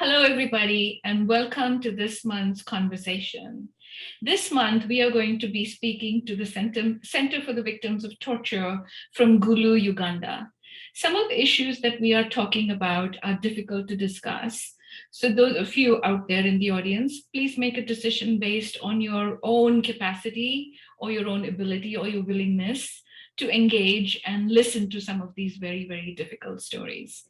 Hello, everybody, and welcome to this month's conversation. This month, we are going to be speaking to the Center for the Victims of Torture from Gulu, Uganda. Some of the issues that we are talking about are difficult to discuss. So those of you out there in the audience, please make a decision based on your own capacity or your own ability or your willingness to engage and listen to some of these very, very difficult stories.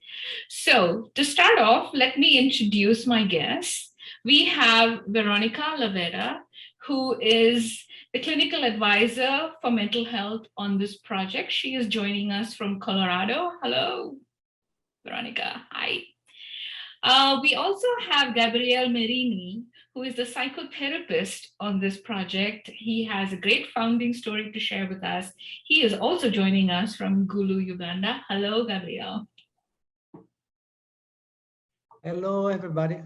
So to start off, let me introduce my guests. We have Veronica Laveta, who is the clinical advisor for mental health on this project. She is joining us from Colorado. Hello, Veronica. Hi. We also have Gabriele Marini, who is the psychotherapist on this project. He has a great founding story to share with us. He is also joining us from Gulu, Uganda. Hello, Gabriele. Hello, everybody.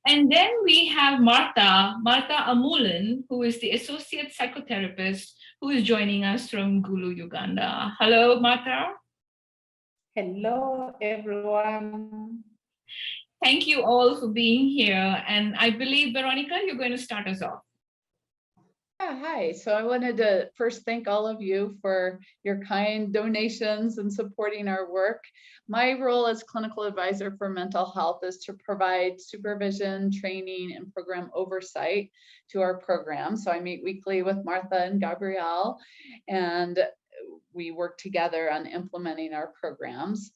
And then we have Martha Amulen, who is the associate psychotherapist who is joining us from Gulu, Uganda. Hello, Martha. Hello, everyone. Thank you all for being here. And I believe, Veronica, you're going to start us off. Yeah, hi. So I wanted to first thank all of you for your kind donations and supporting our work. My role as clinical advisor for mental health is to provide supervision, training, and program oversight to our program. So I meet weekly with Martha and Gabriele, and we work together on implementing our programs.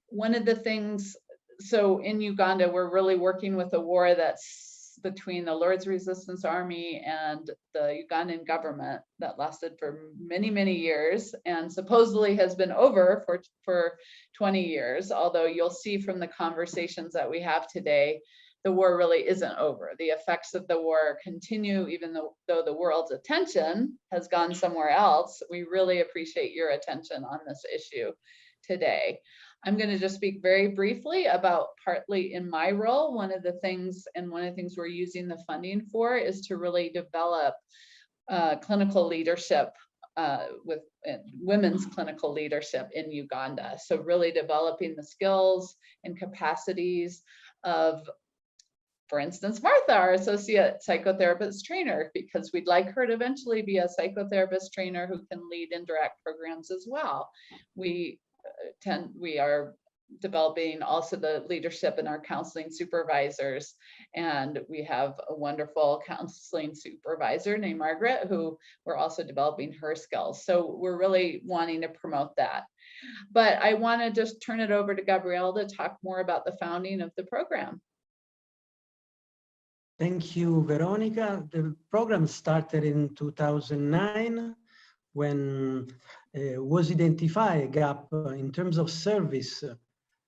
One of the things, so in Uganda, we're really working with a war that's between the Lord's Resistance Army and the Ugandan government that lasted for many, many years and supposedly has been over for 20 years. Although you'll see from the conversations that we have today, the war really isn't over. The effects of the war continue, even though the world's attention has gone somewhere else. We really appreciate your attention on this issue today. I'm going to just speak very briefly about, partly in my role, one of the things we're using the funding for is to really develop clinical leadership with women's clinical leadership in Uganda. So really developing the skills and capacities of, for instance, Martha, our associate psychotherapist trainer, because we'd like her to eventually be a psychotherapist trainer who can lead indirect programs as well. We are developing also the leadership in our counseling supervisors, and we have a wonderful counseling supervisor named Margaret, who we're also developing her skills. So we're really wanting to promote that. But I want to just turn it over to Gabriele to talk more about the founding of the program. Thank you, Veronica. The program started in 2009 when was identified a gap in terms of service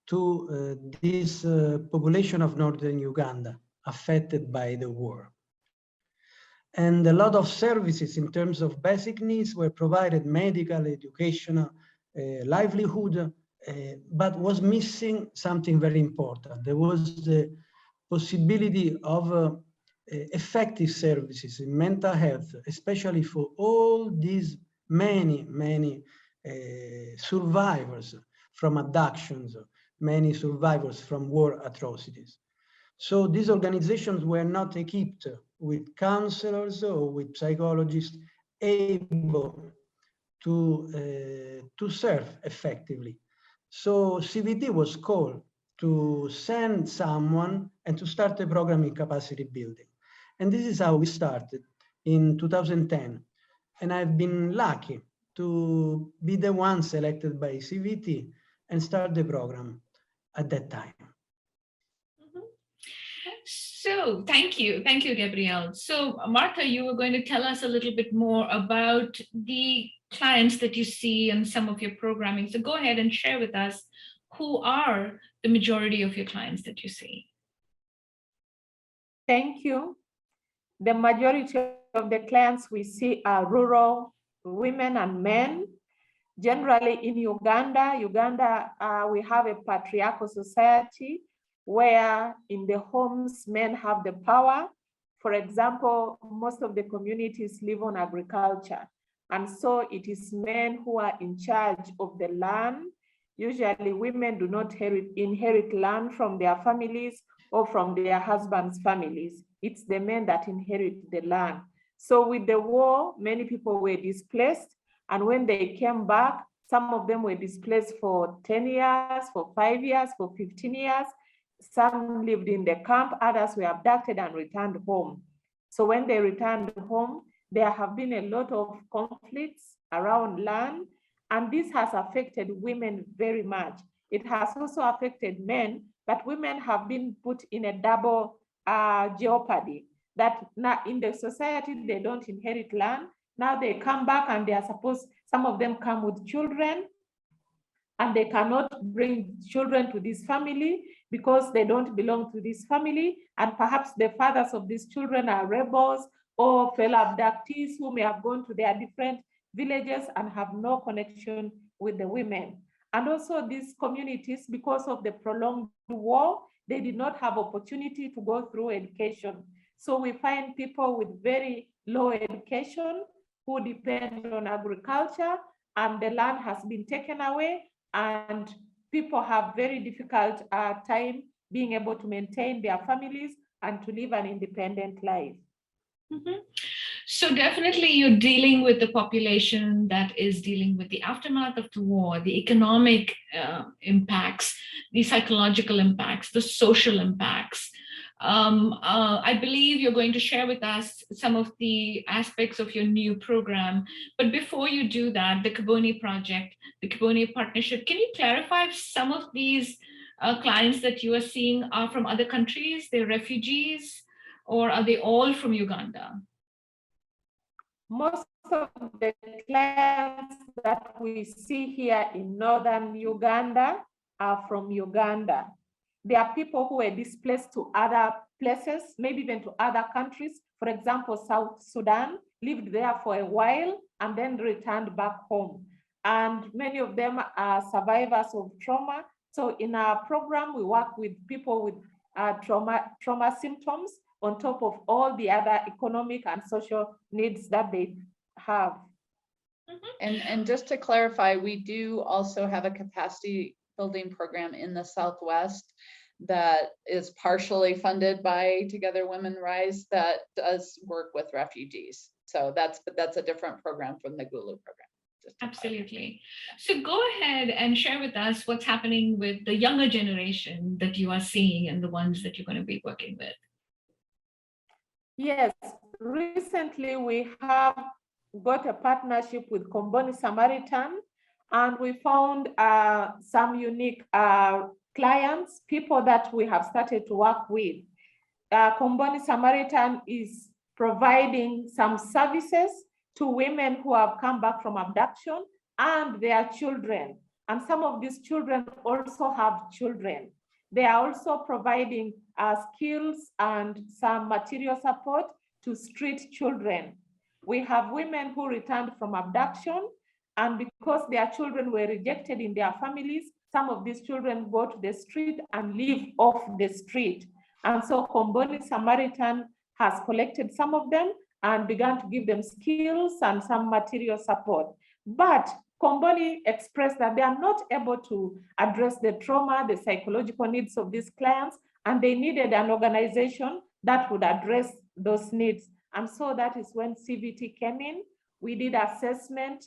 to this population of northern Uganda affected by the war. And a lot of services in terms of basic needs were provided: medical, educational, livelihood, but was missing something very important. There was the possibility of effective services in mental health, especially for all these many survivors from abductions, many survivors from war atrocities. So these organizations were not equipped with counselors or with psychologists able to serve effectively. So CVT was called to send someone and to start a program in capacity building. And this is how we started in 2010. And I've been lucky to be the one selected by CVT and start the program at that time. So thank you, Gabriele. So Martha, you were going to tell us a little bit more about the clients that you see and some of your programming. So go ahead and share with us who are the majority of your clients that you see. Thank you. The majority of the clients we see are rural women and men. Generally in Uganda, we have a patriarchal society where in the homes, men have the power. For example, most of the communities live on agriculture. And so it is men who are in charge of the land Usually women do not inherit land from their families or from their husbands' families. It's the men that inherit the land. So with the war, many people were displaced. And when they came back, some of them were displaced for 10 years, for 5 years, for 15 years. Some lived in the camp, others were abducted and returned home. So when they returned home, there have been a lot of conflicts around land, and this has affected women very much. It has also affected men, but women have been put in a double jeopardy, that now in the society, they don't inherit land. Now they come back and they are supposed, some of them come with children, and they cannot bring children to this family because they don't belong to this family. And perhaps the fathers of these children are rebels or fellow abductees who may have gone to their different villages and have no connection with the women. And also these communities, because of the prolonged war, they did not have opportunity to go through education. So we find people with very low education who depend on agriculture, and the land has been taken away, and people have very difficult time being able to maintain their families and to live an independent life. Mm-hmm. So definitely you're dealing with the population that is dealing with the aftermath of the war, the economic impacts, the psychological impacts, the social impacts. I believe you're going to share with us some of the aspects of your new program. But before you do that, the Kiboni Project, the Kiboni Partnership, can you clarify if some of these clients that you are seeing are from other countries, they're refugees, or are they all from Uganda? Most of the clients that we see here in northern Uganda are from Uganda. There are people who were displaced to other places, maybe even to other countries. For example, South Sudan, lived there for a while and then returned back home. And many of them are survivors of trauma. So in our program, we work with people with trauma symptoms on top of all the other economic and social needs that they have. Mm-hmm. And just to clarify, we do also have a capacity building program in the Southwest that is partially funded by Together Women Rise that does work with refugees. So that's a different program from the Gulu program. Absolutely. So go ahead and share with us what's happening with the younger generation that you are seeing and the ones that you're going to be working with. Yes, recently we have got a partnership with Komboni Samaritan, and we found some unique clients, people that we have started to work with. Komboni Samaritan is providing some services to women who have come back from abduction and their children. And some of these children also have children. They are also providing skills and some material support to street children. We have women who returned from abduction, and because their children were rejected in their families, some of these children go to the street and live off the street. And so Komboni Samaritan has collected some of them and began to give them skills and some material support. But Komboni expressed that they are not able to address the trauma, the psychological needs of these clients, and they needed an organization that would address those needs. And so that is when CVT came in. We did assessment,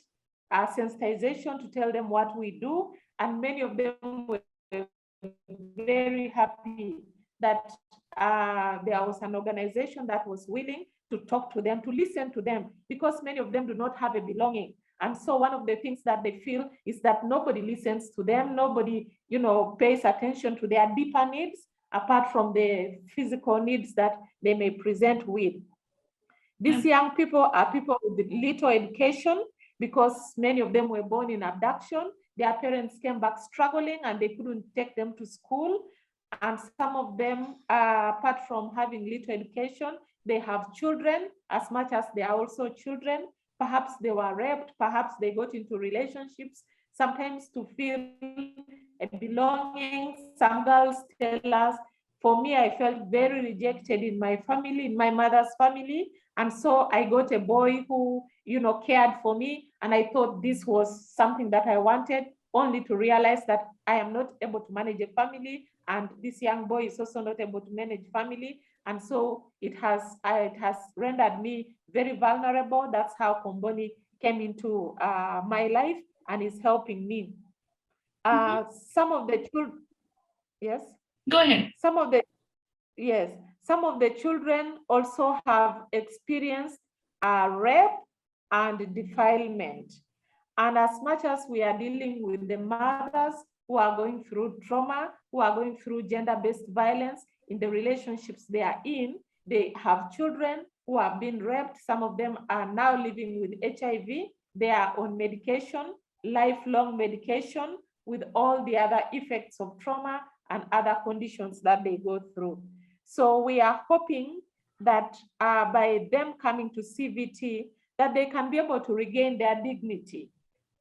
sensitization to tell them what we do, and many of them were very happy that there was an organization that was willing to talk to them, to listen to them, because many of them do not have a belonging. And so one of the things that they feel is that nobody listens to them, nobody, pays attention to their deeper needs, apart from the physical needs that they may present with. These young people are people with little education, because many of them were born in abduction. Their parents came back struggling and they couldn't take them to school. And some of them, apart from having little education, they have children as much as they are also children. Perhaps they were raped, perhaps they got into relationships, sometimes to feel a belonging. Some girls tell us, for me, I felt very rejected in my family, in my mother's family. And so I got a boy who, cared for me. And I thought this was something that I wanted. only to realize that I am not able to manage a family, and this young boy is also not able to manage family. And so it has rendered me very vulnerable. That's how Komboni came into my life and is helping me. Some of the children, yes? Go ahead. Some of the children also have experienced rape and defilement. And as much as we are dealing with the mothers who are going through trauma, who are going through gender-based violence in the relationships they are in, they have children who have been raped. Some of them are now living with HIV. They are on medication, lifelong medication, with all the other effects of trauma and other conditions that they go through. So we are hoping that by them coming to CVT, that they can be able to regain their dignity.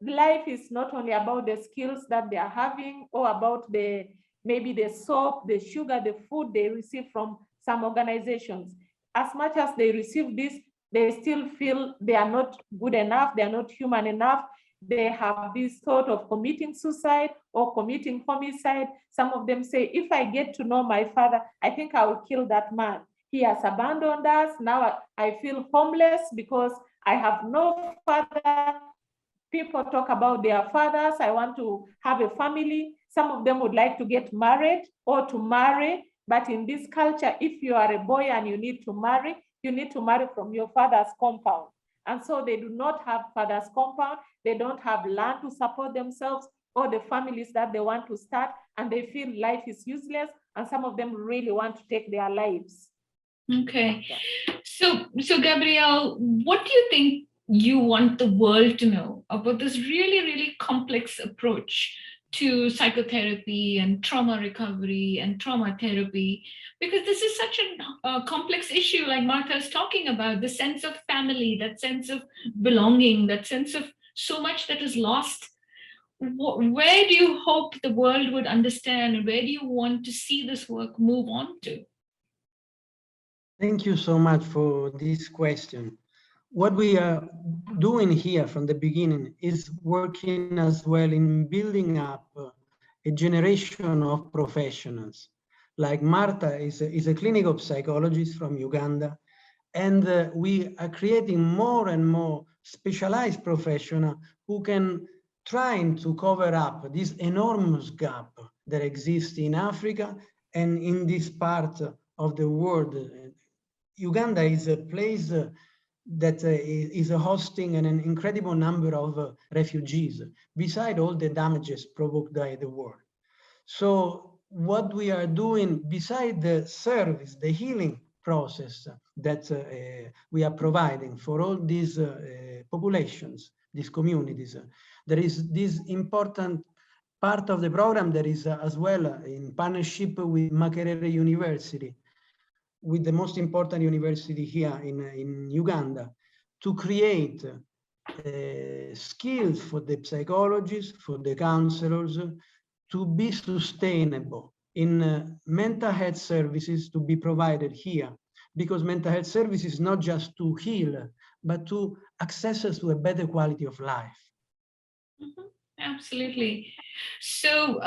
Life is not only about the skills that they are having or about maybe the soap, the sugar, the food they receive from some organizations. As much as they receive this, they still feel they are not good enough, they are not human enough. They have this thought of committing suicide or committing homicide. Some of them say, if I get to know my father, I think I will kill that man. He has abandoned us. Now I feel homeless because I have no father. People talk about their fathers. I want to have a family. Some of them would like to get married or to marry. But in this culture, if you are a boy and you need to marry from your father's compound. And so they do not have father's compound. They don't have land to support themselves or the families that they want to start. And they feel life is useless. And some of them really want to take their lives. Okay. So Gabriele, what do you think you want the world to know about this really, really complex approach to psychotherapy and trauma recovery and trauma therapy? Because this is such a complex issue, like Martha is talking about, the sense of family, that sense of belonging, that sense of so much that is lost. Where do you hope the world would understand, and where do you want to see this work move on to? Thank you so much for this question. What we are doing here from the beginning is working as well in building up a generation of professionals. Like Martha is a clinical psychologist from Uganda, and we are creating more and more specialized professionals who can try to cover up this enormous gap that exists in Africa and in this part of the world. Uganda is a place that is hosting an incredible number of refugees, beside all the damages provoked by the war. So what we are doing, beside the service, the healing process that we are providing for all these populations, these communities, there is this important part of the program that is as well in partnership with Makerere University, with the most important university here in Uganda, to create skills for the psychologists, for the counselors, to be sustainable in mental health services to be provided here. Because mental health services is not just to heal, but to access us to a better quality of life. Mm-hmm. Absolutely. So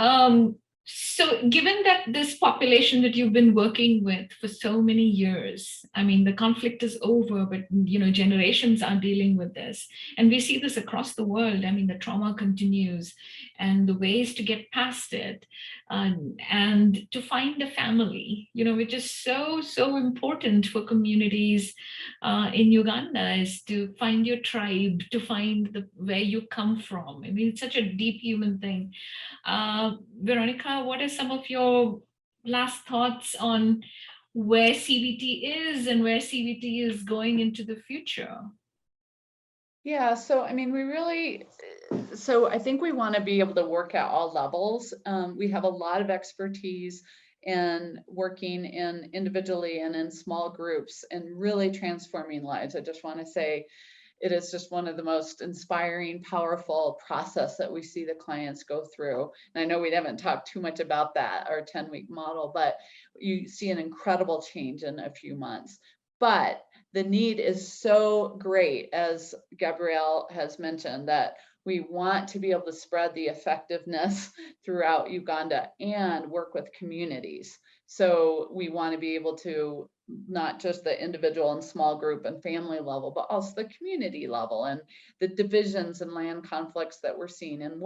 given that this population that you've been working with for so many years, I mean, the conflict is over, but generations are dealing with this, and we see this across the world. I mean, the trauma continues, and the ways to get past it, and to find a family, which is so important for communities in Uganda, is to find your tribe, to find where you come from. I mean, it's such a deep human thing. Veronica, what are some of your last thoughts on where CVT is and where CVT is going into the future? Yeah, so I mean, I think we want to be able to work at all levels. We have a lot of expertise in working individually and in small groups and really transforming lives. I just want to say, it is just one of the most inspiring, powerful process that we see the clients go through. And I know we haven't talked too much about that, our 10-week model, but you see an incredible change in a few months. But the need is so great, as Gabriele has mentioned, that We want to be able to spread the effectiveness throughout Uganda and work with communities. So we want to be able to not just the individual and small group and family level, but also the community level and the divisions and land conflicts that we're seeing, and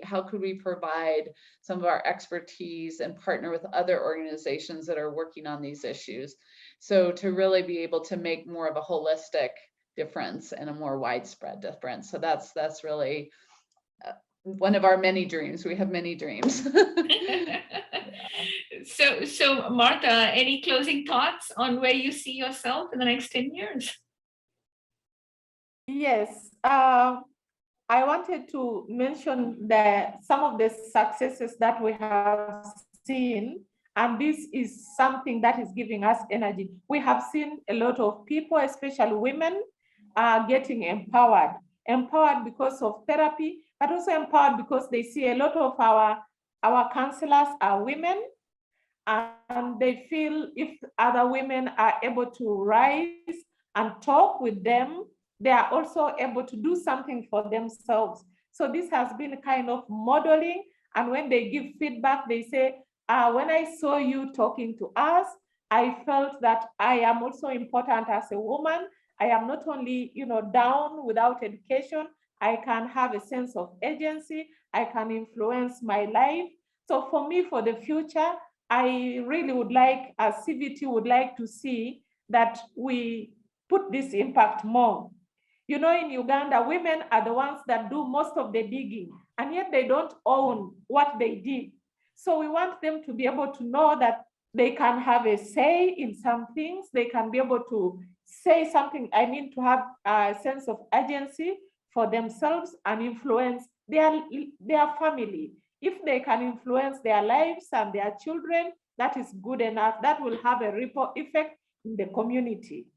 how could we provide some of our expertise and partner with other organizations that are working on these issues. So to really be able to make more of a holistic difference and a more widespread difference. So that's really one of our many dreams. We have many dreams. So Martha, any closing thoughts on where you see yourself in the next 10 years? Yes, I wanted to mention that some of the successes that we have seen, and this is something that is giving us energy. We have seen a lot of people, especially women, getting empowered because of therapy, but also empowered because they see a lot of our counselors are women, and they feel if other women are able to rise and talk with them, they are also able to do something for themselves. So this has been a kind of modeling. And when they give feedback, they say, when I saw you talking to us, I felt that I am also important as a woman. I am not only, down without education. I can have a sense of agency. I can influence my life. So for me, for the future, I really would like, as CVT would like to see that we put this impact more. In Uganda, women are the ones that do most of the digging, and yet they don't own what they dig. So we want them to be able to know that they can have a say in some things. They can be able to say something, to have a sense of agency for themselves and influence their family. If they can influence their lives and their children, that is good enough. That will have a ripple effect in the community.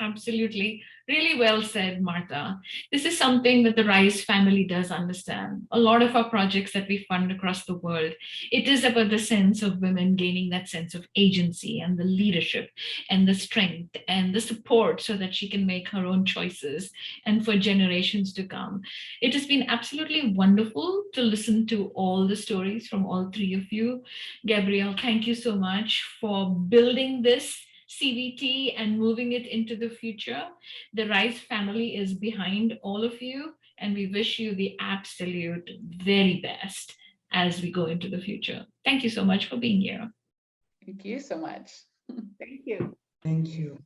Absolutely. Really well said, Martha. This is something that the RISE family does understand. A lot of our projects that we fund across the world, it is about the sense of women gaining that sense of agency and the leadership and the strength and the support so that she can make her own choices and for generations to come. It has been absolutely wonderful to listen to all the stories from all three of you. Gabriele, thank you so much for building this CVT and moving it into the future. The RISE family is behind all of you, and we wish you the absolute very best as we go into the future. Thank you so much for being here. Thank you so much. Thank you. Thank you.